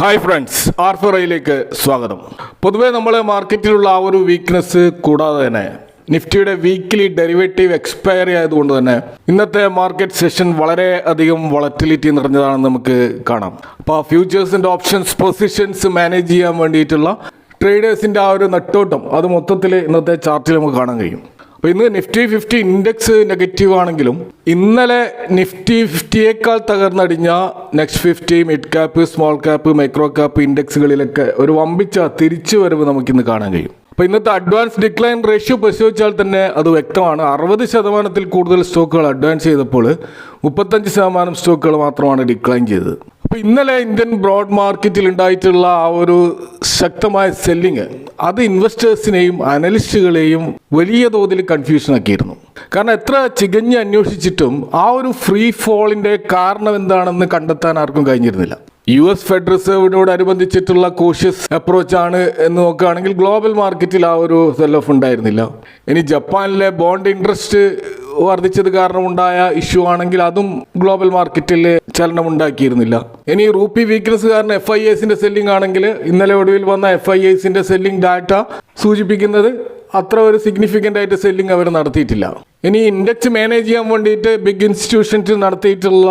Hi friends, ആർഫറയിലേക്ക് സ്വാഗതം. പൊതുവേ നമ്മൾ മാർക്കറ്റിലുള്ള ആ ഒരു വീക്ക്നെസ് കൂടാതെ തന്നെ നിഫ്റ്റിയുടെ വീക്ക്ലി ഡെറിവേറ്റീവ് എക്സ്പയറി ആയതുകൊണ്ട് തന്നെ ഇന്നത്തെ മാർക്കറ്റ് സെഷൻ വളരെ അധികം വളറ്റിലിറ്റി നിറഞ്ഞതാണെന്ന് നമുക്ക് കാണാം. അപ്പോൾ ഫ്യൂച്ചേഴ്സിൻ്റെ ഓപ്ഷൻസ് പൊസിഷൻസ് മാനേജ് ചെയ്യാൻ വേണ്ടിയിട്ടുള്ള ട്രേഡേഴ്സിൻ്റെ ആ ഒരു നെട്ടോട്ടം അത് മൊത്തത്തിൽ ഇന്നത്തെ ചാർട്ടിൽ നമുക്ക് കാണാൻ കഴിയും. അപ്പോൾ ഇന്ന് നിഫ്റ്റി 50 ഇൻഡെക്സ് നെഗറ്റീവ് ആണെങ്കിലും ഇന്നലെ നിഫ്റ്റി 50യേക്കാൾ തകർന്നടിഞ്ഞ next 50 mid cap, small cap, micro cap ഇൻഡെക്സുകളിലൊക്കെ ഒരു വമ്പിച്ച തിരിച്ചു വരവ് നമുക്കിന്ന് കാണാൻ കഴിയും. അപ്പോൾ ഇന്നത്തെ അഡ്വാൻസ് ഡിക്ലൈൻ റേഷ്യോ പരിശോധിച്ചാൽ തന്നെ അത് വ്യക്തമാണ്. 60% കൂടുതൽ സ്റ്റോക്കുകൾ അഡ്വാൻസ് ചെയ്തപ്പോൾ 35% സ്റ്റോക്കുകൾ മാത്രമാണ് ഡിക്ലൈൻ ചെയ്തത്. അപ്പോൾ ഇന്നലെ ഇന്ത്യൻ ബ്രോഡ് മാർക്കറ്റിൽ ഉണ്ടായിട്ടുള്ള ആ ഒരു ശക്തമായ സെല്ലിങ് അത് ഇൻവെസ്റ്റേഴ്സിനെയും അനലിസ്റ്റുകളെയും വലിയ തോതിൽ കൺഫ്യൂഷൻ ആക്കിയിരുന്നു. കാരണം എത്ര ചികഞ്ഞ് അന്വേഷിച്ചിട്ടും ആ ഒരു ഫ്രീ ഫോളിൻ്റെ കാരണം എന്താണെന്ന് കണ്ടെത്താൻ ആർക്കും കഴിഞ്ഞിരുന്നില്ല. US ഫെഡ് റിസർവിനോടനുബന്ധിച്ചിട്ടുള്ള കോഷ്യസ് അപ്രോച്ചാണ് എന്ന് നോക്കുകയാണെങ്കിൽ ഗ്ലോബൽ മാർക്കറ്റിൽ ആ ഒരു സെൽ ഓഫ് ഉണ്ടായിരുന്നില്ല. ഇനി ജപ്പാനിലെ ബോണ്ട് ഇൻട്രസ്റ്റ് വർദ്ധിച്ചത് കാരണമുണ്ടായ ഇഷ്യൂ ആണെങ്കിൽ അതും ഗ്ലോബൽ മാർക്കറ്റിൽ ചലനം ഉണ്ടാക്കിയിരുന്നില്ല. ഇനി റൂപ്പി വീക്ക്നെസ് കാരണം FIIസിൻ്റെ സെല്ലിംഗ് ആണെങ്കിൽ ഇന്നലെ ഒടുവിൽ വന്ന FIIസിൻ്റെ സെല്ലിംഗ് ഡാറ്റ സൂചിപ്പിക്കുന്നത് അത്ര ഒരു സിഗ്നിഫിക്കൻ്റ് ആയിട്ട് സെല്ലിംഗ് അവർ നടത്തിയിട്ടില്ല. ഇനി ഇൻഡെക്സ് മാനേജ് ചെയ്യാൻ വേണ്ടിയിട്ട് ബിഗ് ഇൻസ്റ്റിറ്റ്യൂഷൻസിൽ നടത്തിയിട്ടുള്ള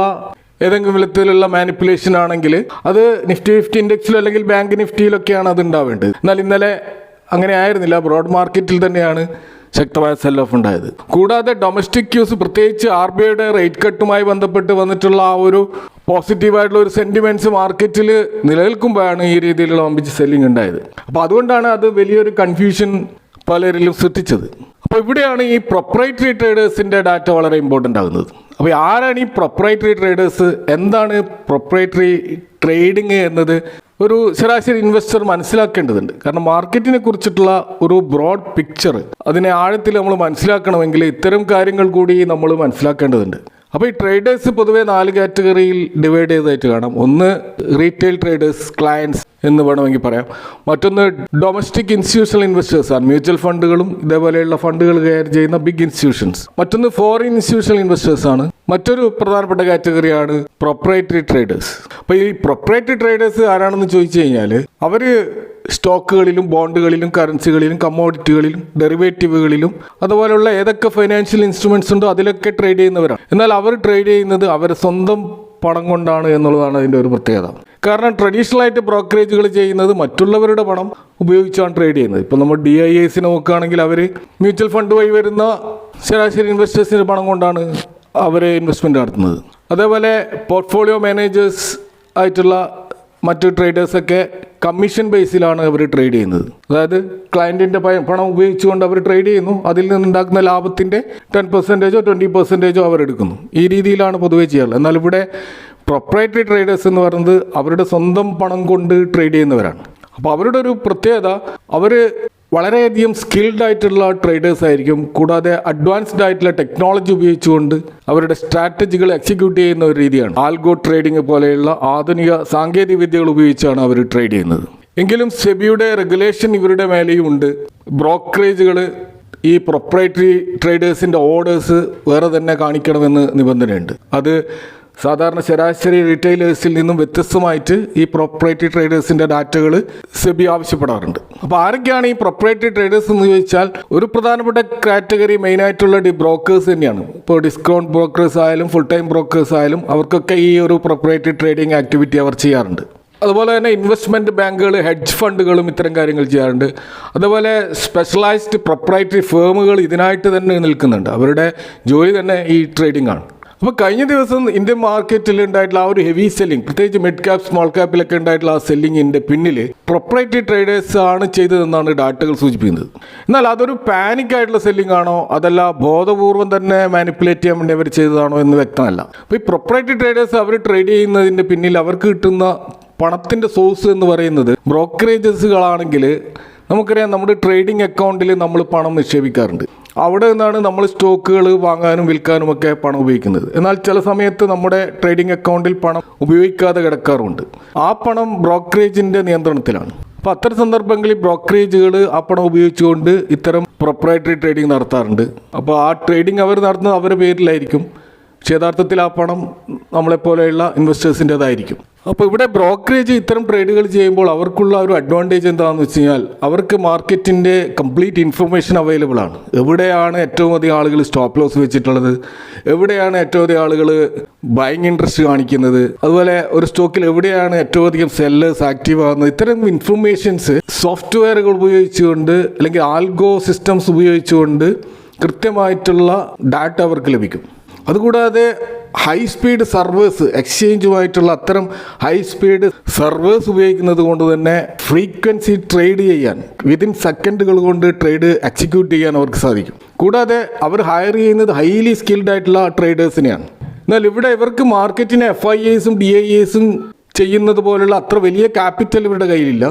ഏതെങ്കിലും വിധത്തിലുള്ള മാനിപ്പുലേഷൻ ആണെങ്കിൽ അത് നിഫ്റ്റി 50 ഇൻഡെക്സിലോ അല്ലെങ്കിൽ ബാങ്ക് നിഫ്റ്റിയിലൊക്കെയാണ് അത് ഉണ്ടാവേണ്ടത്. എന്നാൽ ഇന്നലെ അങ്ങനെ ആയിരുന്നില്ല. ബ്രോഡ് മാർക്കറ്റിൽ തന്നെയാണ് ശക്തമായ സെൽ ഓഫ് ഉണ്ടായത്. കൂടാതെ ഡൊമസ്റ്റിക് ക്യൂസ്, പ്രത്യേകിച്ച് RBIയുടെ റേറ്റ് കട്ടുമായി ബന്ധപ്പെട്ട് വന്നിട്ടുള്ള ആ ഒരു പോസിറ്റീവായിട്ടുള്ള ഒരു സെൻറ്റിമെൻറ്റ്സ് മാർക്കറ്റിൽ നിലനിൽക്കുമ്പോഴാണ് ഈ രീതിയിലുള്ള വമ്പിച്ച് സെല്ലിംഗ് ഉണ്ടായത്. അപ്പോൾ അതുകൊണ്ടാണ് അത് വലിയൊരു കൺഫ്യൂഷൻ പലരിലും സൃഷ്ടിച്ചത്. അപ്പോൾ ഇവിടെയാണ് ഈ പ്രൊപ്രൈറ്ററി ട്രേഡേഴ്സിൻ്റെ ഡാറ്റ വളരെ ഇമ്പോർട്ടൻ്റ് ആകുന്നത്. അപ്പോൾ ആരാണ് ഈ പ്രൊപ്രൈറ്ററി ട്രേഡേഴ്സ്, എന്താണ് പ്രൊപ്രൈറ്ററി ട്രേഡിങ് എന്നത് ഒരു ശരാശരി ഇൻവെസ്റ്റർ മനസ്സിലാക്കേണ്ടതുണ്ട്. കാരണം മാർക്കറ്റിനെ കുറിച്ചിട്ടുള്ള ഒരു ബ്രോഡ് പിക്ചർ അതിനെ ആഴത്തിൽ നമ്മൾ മനസ്സിലാക്കണമെങ്കിൽ ഇത്തരം കാര്യങ്ങൾ കൂടി നമ്മൾ മനസ്സിലാക്കേണ്ടതുണ്ട്. അപ്പോൾ ഈ ട്രേഡേഴ്സ് പൊതുവെ 4 കാറ്റഗറിയിൽ ഡിവൈഡ് ചെയ്തതായിട്ട് കാണാം. ഒന്ന് റീറ്റെയിൽ ട്രേഡേഴ്സ്, ക്ലയൻസ് എന്ന് വേണമെങ്കിൽ പറയാം. മറ്റൊന്ന് ഡൊമസ്റ്റിക് ഇൻസ്റ്റിറ്റ്യൂഷണൽ ഇൻവെസ്റ്റേഴ്സാണ്, മ്യൂച്വൽ ഫണ്ടുകളും ഇതേപോലെയുള്ള ഫണ്ടുകൾ കൈകാര്യം ചെയ്യുന്ന ബിഗ് ഇൻസ്റ്റിറ്റ്യൂഷൻസ്. മറ്റൊന്ന് ഫോറിൻ ഇൻസ്റ്റിറ്റ്യൂഷണൽ ഇൻവെസ്റ്റേഴ്സാണ്. മറ്റൊരു പ്രധാനപ്പെട്ട കാറ്റഗറിയാണ് പ്രൊപ്രൈറ്ററി ട്രേഡേഴ്സ്. അപ്പോൾ ഈ പ്രൊപ്രൈറ്ററി ട്രേഡേഴ്സ് ആരാണെന്ന് ചോദിച്ചു കഴിഞ്ഞാൽ അവർ സ്റ്റോക്കുകളിലും ബോണ്ടുകളിലും കറൻസികളിലും കമ്മോഡിറ്റികളിലും ഡെറിവേറ്റീവുകളിലും അതുപോലെയുള്ള ഏതൊക്കെ ഫൈനാൻഷ്യൽ ഇൻസ്ട്രുമെൻറ്റ്സ് ഉണ്ടോ അതിലൊക്കെ ട്രേഡ് ചെയ്യുന്നവരാണ്. എന്നാൽ അവർ ട്രേഡ് ചെയ്യുന്നത് അവരുടെ സ്വന്തം പണം കൊണ്ടാണ് എന്നുള്ളതാണ് അതിൻ്റെ ഒരു പ്രത്യേകത. കാരണം ട്രഡീഷണലായിട്ട് ബ്രോക്കറേജുകൾ ചെയ്യുന്നത് മറ്റുള്ളവരുടെ പണം ഉപയോഗിച്ചാണ് ട്രേഡ് ചെയ്യുന്നത്. ഇപ്പോൾ നമ്മൾ DIIസിനെ നോക്കുകയാണെങ്കിൽ അവർ മ്യൂച്വൽ ഫണ്ട് വഴി വരുന്ന ശരാശരി ഇൻവെസ്റ്റേഴ്സിൻ്റെ പണം കൊണ്ടാണ് അവർ ഇൻവെസ്റ്റ്മെൻറ്റ് നടത്തുന്നത്. അതേപോലെ പോർട്ട്ഫോളിയോ മാനേജേഴ്സ് ആയിട്ടുള്ള മറ്റു ട്രേഡേഴ്സൊക്കെ കമ്മീഷൻ ബേസിലാണ് അവർ ട്രേഡ് ചെയ്യുന്നത്. അതായത് ക്ലയൻറ്റിൻ്റെ പണം ഉപയോഗിച്ചുകൊണ്ട് അവർ ട്രേഡ് ചെയ്യുന്നു, അതിൽ നിന്നുണ്ടാക്കുന്ന ലാഭത്തിൻ്റെ 10%, 20% അവരെടുക്കുന്നു. ഈ രീതിയിലാണ് പൊതുവേ ചെയ്യാറുള്ളത്. എന്നാൽ ഇവിടെ പ്രൊപ്രൈറ്ററി ട്രേഡേഴ്സ് എന്ന് പറയുന്നത് അവരുടെ സ്വന്തം പണം കൊണ്ട് ട്രേഡ് ചെയ്യുന്നവരാണ്. അപ്പോൾ അവരുടെ ഒരു പ്രത്യേകത, അവർ വളരെയധികം സ്കിൽഡ് ആയിട്ടുള്ള ട്രേഡേഴ്സ് ആയിരിക്കും. കൂടാതെ അഡ്വാൻസ്ഡ് ആയിട്ടുള്ള ടെക്നോളജി ഉപയോഗിച്ചുകൊണ്ട് അവരുടെ സ്ട്രാറ്റജികൾ എക്സിക്യൂട്ട് ചെയ്യുന്ന ഒരു രീതിയാണ്. ആൽഗോ ട്രേഡിംഗ് പോലെയുള്ള ആധുനിക സാങ്കേതിക വിദ്യകൾ ഉപയോഗിച്ചാണ് അവർ ട്രേഡ് ചെയ്യുന്നത്. എങ്കിലും സെബിയുടെ റെഗുലേഷൻ ഇവരുടെ മേലെയും ഉണ്ട്. ബ്രോക്കറേജുകൾ ഈ പ്രൊപ്രൈറ്ററി ട്രേഡേഴ്സിൻ്റെ ഓർഡേഴ്സ് വേറെ തന്നെ കാണിക്കണമെന്ന് നിബന്ധനയുണ്ട്. അത് സാധാരണ ശരാശരി റീറ്റെയിലേഴ്സിൽ നിന്നും വ്യത്യസ്തമായിട്ട് ഈ പ്രൊപ്രൈറ്ററി ട്രേഡേഴ്സിൻ്റെ ഡാറ്റകൾ സെബി ആവശ്യപ്പെടാറുണ്ട്. അപ്പോൾ ആരൊക്കെയാണ് ഈ പ്രൊപ്രൈറ്ററി ട്രേഡേഴ്സ് എന്ന് ചോദിച്ചാൽ ഒരു പ്രധാനപ്പെട്ട കാറ്റഗറി മെയിനായിട്ടുള്ള ബ്രോക്കേഴ്സ് തന്നെയാണ്. ഇപ്പോൾ ഡിസ്കൗണ്ട് ബ്രോക്കേഴ്സ് ആയാലും ഫുൾ ടൈം ബ്രോക്കേഴ്സ് ആയാലും അവർക്കൊക്കെ ഈ ഒരു പ്രൊപ്രൈറ്ററി ട്രേഡിംഗ് ആക്ടിവിറ്റി അവർ ചെയ്യാറുണ്ട്. അതുപോലെ തന്നെ ഇൻവെസ്റ്റ്മെൻറ്റ് ബാങ്കുകൾ, ഹെഡ്ജ് ഫണ്ടുകളും ഇത്തരം കാര്യങ്ങൾ ചെയ്യാറുണ്ട്. അതുപോലെ സ്പെഷ്യലൈസ്ഡ് പ്രൊപ്രൈറ്ററി ഫേമുകൾ ഇതിനായിട്ട് തന്നെ നിൽക്കുന്നുണ്ട്. അവരുടെ ജോലി തന്നെ ഈ ട്രേഡിംഗ് ആണ്. അപ്പോൾ കഴിഞ്ഞ ദിവസം ഇന്ത്യൻ മാർക്കറ്റിൽ ഉണ്ടായിട്ടുള്ള ആ ഒരു ഹെവി സെല്ലിംഗ്, പ്രത്യേകിച്ച് മിഡ് ക്യാപ് സ്മോൾ ക്യാപ്പിലൊക്കെ ഉണ്ടായിട്ടുള്ള ആ സെല്ലിങ്ങിൻ്റെ പിന്നിൽ പ്രൊപ്രൈറ്ററി ട്രേഡേഴ്സ് ആണ് ചെയ്തതെന്നാണ് ഡാറ്റകൾ സൂചിപ്പിക്കുന്നത്. എന്നാൽ അതൊരു പാനിക് ആയിട്ടുള്ള സെല്ലിംഗ് ആണോ അതല്ല ബോധപൂർവം തന്നെ മാനിപ്പുലേറ്റ് ചെയ്യാൻ വേണ്ടി അവർ ചെയ്തതാണോ എന്ന് വ്യക്തമല്ല. അപ്പോൾ ഈ പ്രൊപ്രൈറ്ററി ട്രേഡേഴ്സ് അവർ ട്രേഡ് ചെയ്യുന്നതിൻ്റെ പിന്നിൽ അവർക്ക് കിട്ടുന്ന പണത്തിൻ്റെ സോഴ്സ് എന്ന് പറയുന്നത് ബ്രോക്കറേജസുകളാണെങ്കിൽ നമുക്കറിയാം, നമ്മുടെ ട്രേഡിംഗ് അക്കൗണ്ടിൽ നമ്മൾ പണം നിക്ഷേപിക്കാറുണ്ട്. അവിടെ നിന്നാണ് നമ്മൾ സ്റ്റോക്കുകൾ വാങ്ങാനും വിൽക്കാനും ഒക്കെ പണം ഉപയോഗിക്കുന്നത്. എന്നാൽ ചില സമയത്ത് നമ്മുടെ ട്രേഡിംഗ് അക്കൗണ്ടിൽ പണം ഉപയോഗിക്കാതെ കിടക്കാറുണ്ട്. ആ പണം ബ്രോക്കറേജിൻ്റെ നിയന്ത്രണത്തിലാണ്. അപ്പോൾ അത്തരം സന്ദർഭങ്ങളിൽ ബ്രോക്കറേജുകൾ ആ പണം ഉപയോഗിച്ചുകൊണ്ട് ഇത്തരം പ്രൊപ്രൈറ്ററി ട്രേഡിംഗ് നടത്താറുണ്ട്. അപ്പോൾ ആ ട്രേഡിംഗ് അവർ നടത്തുന്നത് അവരുടെ പേരിലായിരിക്കും. പക്ഷേ യഥാർത്ഥത്തിൽ ആ പണം നമ്മളെപ്പോലെയുള്ള ഇൻവെസ്റ്റേഴ്സിൻ്റെതായിരിക്കും. അപ്പോൾ ഇവിടെ ബ്രോക്കറേജ് ഇത്തരം ട്രേഡുകൾ ചെയ്യുമ്പോൾ അവർക്കുള്ള ഒരു അഡ്വാൻറ്റേജ് എന്താണെന്ന് വെച്ച് കഴിഞ്ഞാൽ അവർക്ക് മാർക്കറ്റിൻ്റെ കംപ്ലീറ്റ് ഇൻഫർമേഷൻ അവൈലബിൾ ആണ്. എവിടെയാണ് ഏറ്റവും അധികം ആളുകൾ സ്റ്റോപ്പ് ലോസ് വെച്ചിട്ടുള്ളത്, എവിടെയാണ് ഏറ്റവും അധികം ആളുകൾ ബൈങ് ഇൻട്രസ്റ്റ് കാണിക്കുന്നത്, അതുപോലെ ഒരു സ്റ്റോക്കിൽ എവിടെയാണ് ഏറ്റവും അധികം സെല്ലേഴ്സ് ആക്റ്റീവ് ആകുന്നത്. ഇത്തരം ഇൻഫർമേഷൻസ് സോഫ്റ്റ്വെയറുകൾ ഉപയോഗിച്ചുകൊണ്ട് അല്ലെങ്കിൽ ആൽഗോ സിസ്റ്റംസ് ഉപയോഗിച്ചുകൊണ്ട് കൃത്യമായിട്ടുള്ള ഡാറ്റ അവർക്ക് ലഭിക്കും. അതുകൂടാതെ ഹൈ സ്പീഡ് സർവേഴ്സ്, എക്സ്ചേഞ്ചുമായിട്ടുള്ള അത്തരം ഹൈ സ്പീഡ് സർവേഴ്സ് ഉപയോഗിക്കുന്നത് കൊണ്ട് തന്നെ ഫ്രീക്വൻസി ട്രേഡ് ചെയ്യാൻ വിതിൻ സെക്കൻഡുകൾ കൊണ്ട് ട്രേഡ് എക്സിക്യൂട്ട് ചെയ്യാൻ അവർക്ക് സാധിക്കും. കൂടാതെ അവർ ഹയർ ചെയ്യുന്നത് ഹൈലി സ്കിൽഡ് ആയിട്ടുള്ള ട്രേഡേഴ്സിനെയാണ്. എന്നാൽ ഇവിടെ ഇവർക്ക് മാർക്കറ്റിനെ FIAസും DIAസും ചെയ്യുന്നത് പോലുള്ള അത്ര വലിയ ക്യാപിറ്റൽ ഇവരുടെ കയ്യിലില്ല.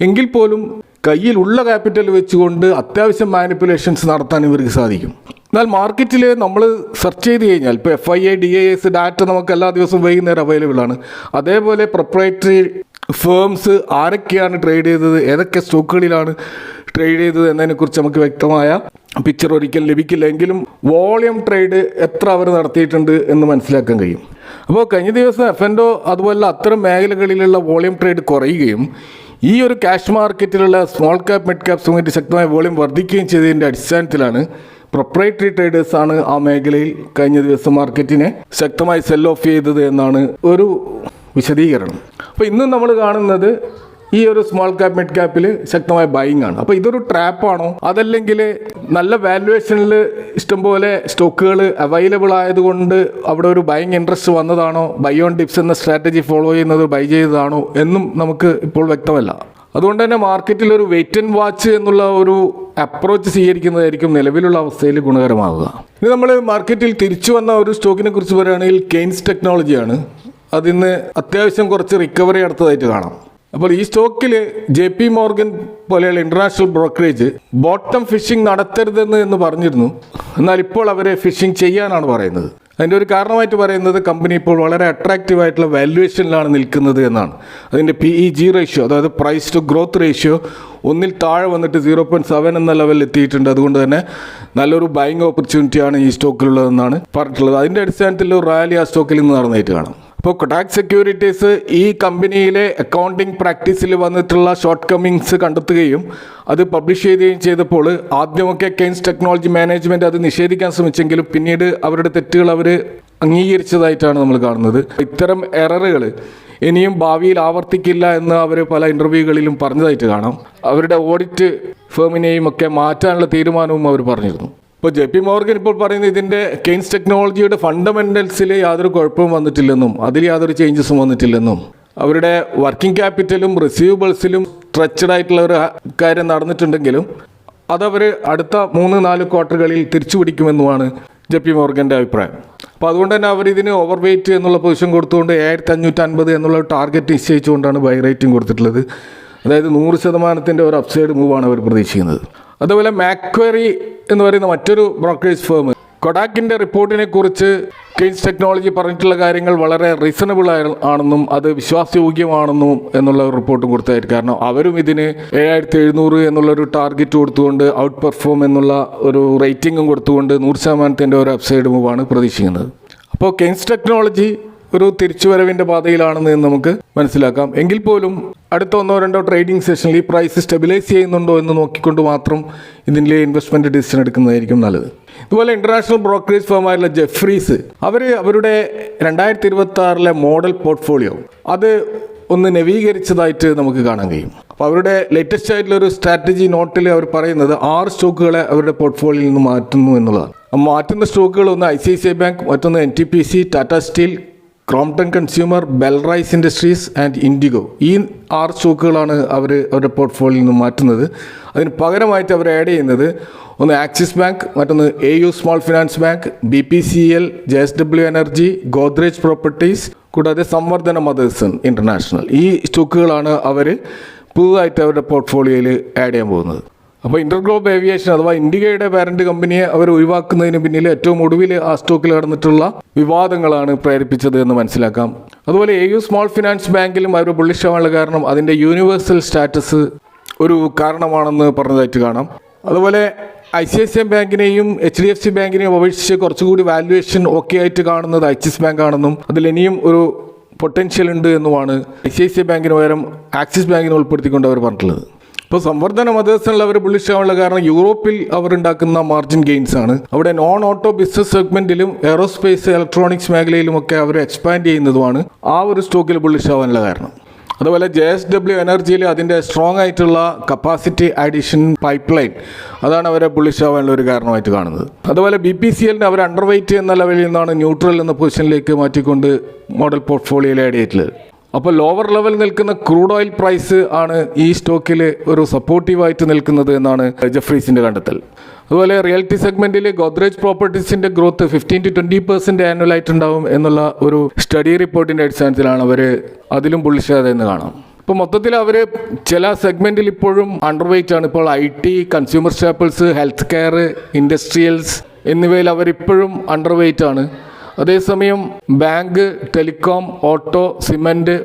എങ്കിൽ പോലും കയ്യിലുള്ള ക്യാപിറ്റൽ വെച്ചുകൊണ്ട് അത്യാവശ്യം മാനിപ്പുലേഷൻസ് നടത്താൻ ഇവർക്ക് സാധിക്കും. എന്നാൽ മാർക്കറ്റിൽ നമ്മൾ സെർച്ച് ചെയ്ത് കഴിഞ്ഞാൽ ഇപ്പോൾ FIA DIAs ഡാറ്റ നമുക്ക് എല്ലാ ദിവസവും വൈകുന്നേരം അവൈലബിൾ ആണ്. അതേപോലെ പ്രൊപ്രൈറ്ററി ഫേംസ് ആരൊക്കെയാണ് ട്രേഡ് ചെയ്തത്, ഏതൊക്കെ സ്റ്റോക്കുകളിലാണ് ട്രേഡ് ചെയ്തത് എന്നതിനെക്കുറിച്ച് നമുക്ക് വ്യക്തമായ പിക്ചർ ഒരിക്കലും ലഭിക്കില്ല. എങ്കിലും വോളിയം ട്രേഡ് എത്ര അവർ നടത്തിയിട്ടുണ്ട് എന്ന് മനസ്സിലാക്കാൻ കഴിയും. അപ്പോൾ കഴിഞ്ഞ ദിവസം F&O അതുപോലെ അത്തരം മേഖലകളിലുള്ള വോളിയം ട്രേഡ് കുറയുകയും ഈ ഒരു ക്യാഷ് മാർക്കറ്റിലുള്ള സ്മോൾ ക്യാപ് മിഡ് ക്യാപ്സുമായിട്ട് ശക്തമായ വോളിയം വർദ്ധിക്കുകയും ചെയ്തതിൻ്റെ അടിസ്ഥാനത്തിലാണ് പ്രൊപ്രൈറ്ററി ട്രേഡേഴ്സാണ് ആ മേഖലയിൽ കഴിഞ്ഞ ദിവസം മാർക്കറ്റിനെ ശക്തമായി സെൽ ഓഫ് ചെയ്തത് എന്നാണ് ഒരു വിശദീകരണം. അപ്പോൾ ഇന്നും നമ്മൾ കാണുന്നത് ഈ ഒരു സ്മോൾ ക്യാപ് മിഡ് ക്യാപ്പിൽ ശക്തമായ ബൈങ് ആണ്. അപ്പോൾ ഇതൊരു ട്രാപ്പാണോ, അതല്ലെങ്കിൽ നല്ല വാല്യുവേഷനിൽ ഇഷ്ടംപോലെ സ്റ്റോക്കുകൾ അവൈലബിൾ ആയതുകൊണ്ട് അവിടെ ഒരു ബൈങ് ഇൻട്രസ്റ്റ് വന്നതാണോ, ബൈ ഓൺ ഡിപ്സ് എന്ന സ്ട്രാറ്റജി ഫോളോ ചെയ്യുന്നത് ബൈ ചെയ്തതാണോ എന്നും നമുക്ക് ഇപ്പോൾ വ്യക്തമല്ല. അതുകൊണ്ട് തന്നെ മാർക്കറ്റിൽ ഒരു വെയിറ്റ് ആൻഡ് വാച്ച് എന്നുള്ള ഒരു അപ്രോച്ച് സ്വീകരിക്കുന്നതായിരിക്കും നിലവിലുള്ള അവസ്ഥയിൽ ഗുണകരമാവുക. ഇനി നമ്മൾ മാർക്കറ്റിൽ തിരിച്ചു വന്ന ഒരു സ്റ്റോക്കിനെ കുറിച്ച് പറയുകയാണെങ്കിൽ കെയ്ൻസ് ടെക്നോളജിയാണ്. അതിന്ന് അത്യാവശ്യം കുറച്ച് റിക്കവറി നടത്തതായിട്ട് കാണാം. അപ്പോൾ ഈ സ്റ്റോക്കിൽ JP മോർഗൻ പോലെയുള്ള ഇൻ്റർനാഷണൽ ബ്രോക്കറേജ് ബോട്ടം ഫിഷിംഗ് നടത്തരുതെന്ന് പറഞ്ഞിരുന്നു. എന്നാൽ ഇപ്പോൾ അവരെ ഫിഷിംഗ് ചെയ്യാനാണ് പറയുന്നത്. അതിൻ്റെ ഒരു കാരണമായിട്ട് പറയുന്നത് കമ്പനി ഇപ്പോൾ വളരെ അട്രാക്റ്റീവ് ആയിട്ടുള്ള വാല്യുവേഷനിലാണ് നിൽക്കുന്നത് എന്നാണ്. അതിൻ്റെ PEG റേഷ്യോ, അതായത് പ്രൈസ് ടു ഗ്രോത്ത് റേഷ്യോ 1 താഴെ വന്നിട്ട് 0.7 എന്ന ലെവലിൽ എത്തിയിട്ടുണ്ട്. അതുകൊണ്ട് തന്നെ നല്ലൊരു ബൈങ് ഓപ്പർച്യൂണിറ്റിയാണ് ഈ സ്റ്റോക്കിലുള്ളതെന്നാണ് പറഞ്ഞിട്ടുള്ളത്. അതിൻ്റെ അടിസ്ഥാനത്തിൽ ഒരു റാലി ആ സ്റ്റോക്കിൽ നിന്ന് നടന്നായിട്ട് കാണാം. അപ്പോൾ കൊടാക് സെക്യൂരിറ്റീസ് ഈ കമ്പനിയിലെ അക്കൗണ്ടിങ് പ്രാക്ടീസിൽ വന്നിട്ടുള്ള ഷോർട്ട് കമ്മിങ്സ് കണ്ടെത്തുകയും അത് പബ്ലിഷ് ചെയ്യുകയും ചെയ്തപ്പോൾ ആദ്യമൊക്കെ കെയ്ൻസ് ടെക്നോളജി മാനേജ്മെൻറ്റ് അത് നിഷേധിക്കാൻ ശ്രമിച്ചെങ്കിലും പിന്നീട് അവരുടെ തെറ്റുകൾ അവർ അംഗീകരിച്ചതായിട്ടാണ് നമ്മൾ കാണുന്നത്. ഇത്തരം എററുകൾ ഇനിയും ഭാവിയിൽ ആവർത്തിക്കില്ല എന്ന് അവർ പല ഇൻ്റർവ്യൂകളിലും പറഞ്ഞതായിട്ട് കാണാം. അവരുടെ ഓഡിറ്റ് ഫേമിനെയും ഒക്കെ മാറ്റാനുള്ള തീരുമാനവും അവർ പറഞ്ഞിരുന്നു. ഇപ്പോൾ JP മോർഗൻ ഇപ്പോൾ പറയുന്നത് ഇതിൻ്റെ കെയ്ൻസ് ടെക്നോളജിയുടെ ഫണ്ടമെൻ്റൽസിൽ യാതൊരു കുഴപ്പവും വന്നിട്ടില്ലെന്നും അതിൽ യാതൊരു ചേഞ്ചസും വന്നിട്ടില്ലെന്നും അവരുടെ വർക്കിംഗ് ക്യാപിറ്റലും റിസീവബിൾസിലും സ്ട്രെച്ചഡ് ആയിട്ടുള്ള ഒരു കാര്യം നടന്നിട്ടുണ്ടെങ്കിലും അതവർ അടുത്ത 3-4 ക്വാർട്ടറുകളിൽ തിരിച്ചു പിടിക്കുമെന്നുമാണ് JP മോർഗൻ്റെ അഭിപ്രായം. അപ്പോൾ അതുകൊണ്ട് തന്നെ അവർ ഇതിന് ഓവർ വെയിറ്റ് എന്നുള്ള പൊസിഷൻ കൊടുത്തുകൊണ്ട് 7550 എന്നുള്ള ടാർഗറ്റ് നിശ്ചയിച്ചുകൊണ്ടാണ് ബൈ റേറ്റിംഗ് കൊടുത്തിട്ടുള്ളത്. അതായത് 100% ഒരു അപ്സൈഡ് മൂവാണ് അവർ പ്രതീക്ഷിക്കുന്നത്. അതുപോലെ മാക്വറി എന്ന് പറയുന്ന മറ്റൊരു ബ്രോക്കറേജ് ഫേം കൊഡാക്കിൻ്റെ റിപ്പോർട്ടിനെ കുറിച്ച് കെയ്ൻസ് ടെക്നോളജി പറഞ്ഞിട്ടുള്ള കാര്യങ്ങൾ വളരെ റീസണബിൾ ആണെന്നും അത് വിശ്വാസയോഗ്യമാണെന്നും എന്നുള്ള ഒരു റിപ്പോർട്ടും കൊടുത്തായിരിക്കും. കാരണം അവരും ഇതിന് 7700 എന്നുള്ളൊരു ടാർഗറ്റ് കൊടുത്തുകൊണ്ട് ഔട്ട് പെർഫോം എന്നുള്ള ഒരു റേറ്റിംഗും കൊടുത്തുകൊണ്ട് 100% ഒരു അപ്സൈഡ് മൂവാണ് പ്രതീക്ഷിക്കുന്നത്. അപ്പോൾ കെയ്ൻസ് ടെക്നോളജി ഒരു തിരിച്ചുവരവിൻ്റെ പാതയിലാണെന്ന് നമുക്ക് മനസ്സിലാക്കാം. എങ്കിൽ പോലും അടുത്ത 1-2 ട്രേഡിംഗ് സെഷനിൽ ഈ പ്രൈസ് സ്റ്റെബിലൈസ് ചെയ്യുന്നുണ്ടോ എന്ന് നോക്കിക്കൊണ്ട് മാത്രം ഇതിൻ്റെ ഇൻവെസ്റ്റ്മെൻറ്റ് ഡിസിഷൻ എടുക്കുന്നതായിരിക്കും നല്ലത്. ഇതുപോലെ ഇൻ്റർനാഷണൽ ബ്രോക്കറേജ് ഫേമായിട്ടുള്ള ജെഫ്രീസ് അവരുടെ 2026 മോഡൽ പോർട്ട്ഫോളിയോ അത് ഒന്ന് നവീകരിച്ചതായിട്ട് നമുക്ക് കാണാൻ കഴിയും. അപ്പോൾ അവരുടെ ലേറ്റസ്റ്റ് ആയിട്ടുള്ള ഒരു സ്ട്രാറ്റജി നോട്ടിൽ അവർ പറയുന്നത് 6 സ്റ്റോക്കുകളെ അവരുടെ പോർട്ട്ഫോളിയോയിൽ നിന്ന് മാറ്റുന്നു എന്നുള്ളതാണ്. മാറ്റുന്ന സ്റ്റോക്കുകൾ ഒന്ന് ICICI ബാങ്ക്, മറ്റൊന്ന് NTPC, Tata steel, Crompton consumer, Belrise industries and IndiGo. ഈ 6 സ്റ്റോക്കുകളാണ് അവരുടെ പോർട്ട്ഫോളിയോയിൽ നിന്ന് മാറ്റുന്നത്. അതിന് പകരമായിട്ട് അവർ ആഡ് ചെയ്യുന്നത് ഒന്ന് ആക്സിസ് ബാങ്ക്, മറ്റൊന്ന് AU small finance bank, BPCL, JSW energy, Godrej properties, കൂടാതെ സംവർദ്ധന മദേഴ്സൺ ഇൻ്റർനാഷണൽ. ഈ സ്റ്റോക്കുകളാണ് അവർ പുതുതായിട്ട് അവരുടെ പോർട്ട്ഫോളിയോയിൽ ആഡ് ചെയ്യാൻ പോകുന്നത്. അപ്പോൾ ഇന്റർഗ്ലോബ് ഏവിയേഷൻ അഥവാ ഇന്ത്യയുടെ പാരന്റ് കമ്പനിയെ അവർ ഒഴിവാക്കുന്നതിന് പിന്നിൽ ഏറ്റവും ഒടുവിൽ ആ സ്റ്റോക്കിൽ നടന്നിട്ടുള്ള വിവാദങ്ങളാണ് പ്രേരിപ്പിച്ചത് എന്ന് മനസ്സിലാക്കാം. അതുപോലെ AU സ്മോൾ ഫിനാൻസ് ബാങ്കിലും അവർ ബുള്ളിഷ് ആവാനുള്ള കാരണം അതിൻ്റെ യൂണിവേഴ്സൽ സ്റ്റാറ്റസ് ഒരു കാരണമാണെന്ന് പറഞ്ഞതായിട്ട് കാണാം. അതുപോലെ ICICI ബാങ്കിനെയും HDFC ബാങ്കിനെയും അപേക്ഷിച്ച് കുറച്ചുകൂടി വാല്യുവേഷൻ ഓക്കെ ആയിട്ട് കാണുന്നത് ആക്സിസ് ബാങ്ക് ആണെന്നും അതിൽ ഇനിയും ഒരു പൊട്ടൻഷ്യൽ ഉണ്ട് എന്നുമാണ് ICICI ബാങ്കിന് പകരം ആക്സിസ് ബാങ്കിനെ ഉൾപ്പെടുത്തിക്കൊണ്ട് അവർ പറഞ്ഞിട്ടുള്ളത്. ഇപ്പോൾ സംവർദ്ധന മതേഴ്സിനുള്ള അവർ ബുള്ളിഷ് ആവാനുള്ള കാരണം യൂറോപ്പിൽ അവർ ഉണ്ടാക്കുന്ന മാർജിൻ ഗെയിൻസ് ആണ്. അവിടെ നോൺ ഓട്ടോ ബിസിനസ് സെഗ്മെന്റിലും എയറോസ്പേസ് ഇലക്ട്രോണിക്സ് മേഖലയിലുമൊക്കെ അവർ എക്സ്പാൻഡ് ചെയ്യുന്നതുമാണ് ആ ഒരു സ്റ്റോക്കിൽ ബുള്ളിഷ് ആവാനുള്ള കാരണം. അതുപോലെ JSW എനർജിയിൽ അതിൻ്റെ സ്ട്രോങ് ആയിട്ടുള്ള കപ്പാസിറ്റി അഡീഷൻ പൈപ്പ് ലൈൻ അതാണ് അവരെ ബുള്ളിഷ് ആവാനുള്ള ഒരു കാരണമായിട്ട് കാണുന്നത്. അതുപോലെ BPCLനെ അവർ അണ്ടർ വെയ്റ്റ് എന്ന ലെവലിൽ നിന്നാണ് ന്യൂട്രൽ എന്ന പൊസിഷനിലേക്ക് മാറ്റിക്കൊണ്ട് മോഡൽ പോർട്ട്ഫോളിയോയിൽ ആഡ് ചെയ്തിട്ടുള്ളത്. അപ്പോൾ ലോവർ ലെവൽ നിൽക്കുന്ന ക്രൂഡ് ഓയിൽ പ്രൈസ് ആണ് ഈ സ്റ്റോക്കിൽ ഒരു സപ്പോർട്ടീവായിട്ട് നിൽക്കുന്നത് എന്നാണ് ജെഫ്രീസിൻ്റെ കണ്ടെത്തൽ. അതുപോലെ റിയൽറ്റി സെഗ്മെൻറ്റിൽ ഗോദ്രേജ് പ്രോപ്പർട്ടീസിൻ്റെ ഗ്രോത്ത് 15-20% ആനുവലായിട്ടുണ്ടാവും എന്നുള്ള ഒരു സ്റ്റഡി റിപ്പോർട്ടിൻ്റെ അടിസ്ഥാനത്തിലാണ് അവർ അതിലും ബുള്ളിഷാതെന്ന് കാണാം. ഇപ്പോൾ മൊത്തത്തിൽ അവർ ചില സെഗ്മെൻറ്റിൽ ഇപ്പോഴും അണ്ടർ വെയ്റ്റ് ആണ്. ഇപ്പോൾ IT, consumer staples, health care, industrials എന്നിവയിൽ അവരിപ്പോഴും അണ്ടർ വെയ്റ്റ് ആണ്. അതേസമയം bank, telecom, auto, cement,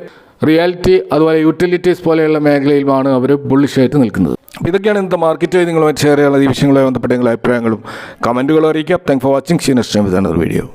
realty അതുപോലെ യൂട്ടിലിറ്റീസ് പോലെയുള്ള മേഖലയിലുമാണ് അവർ ബുള്ളിഷായിട്ട് നിൽക്കുന്നത്. ഇതൊക്കെയാണ് ഇന്നത്തെ മാർക്കറ്റായി നിങ്ങളുമായി ഷെയർ ചെയ്യാനുള്ള ഈ വിഷയങ്ങളുമായി ബന്ധപ്പെട്ട നിങ്ങളുടെ അഭിപ്രായങ്ങളും കമൻറ്റുകളും അറിയിക്കാം. Thank for watching. See next time with another video.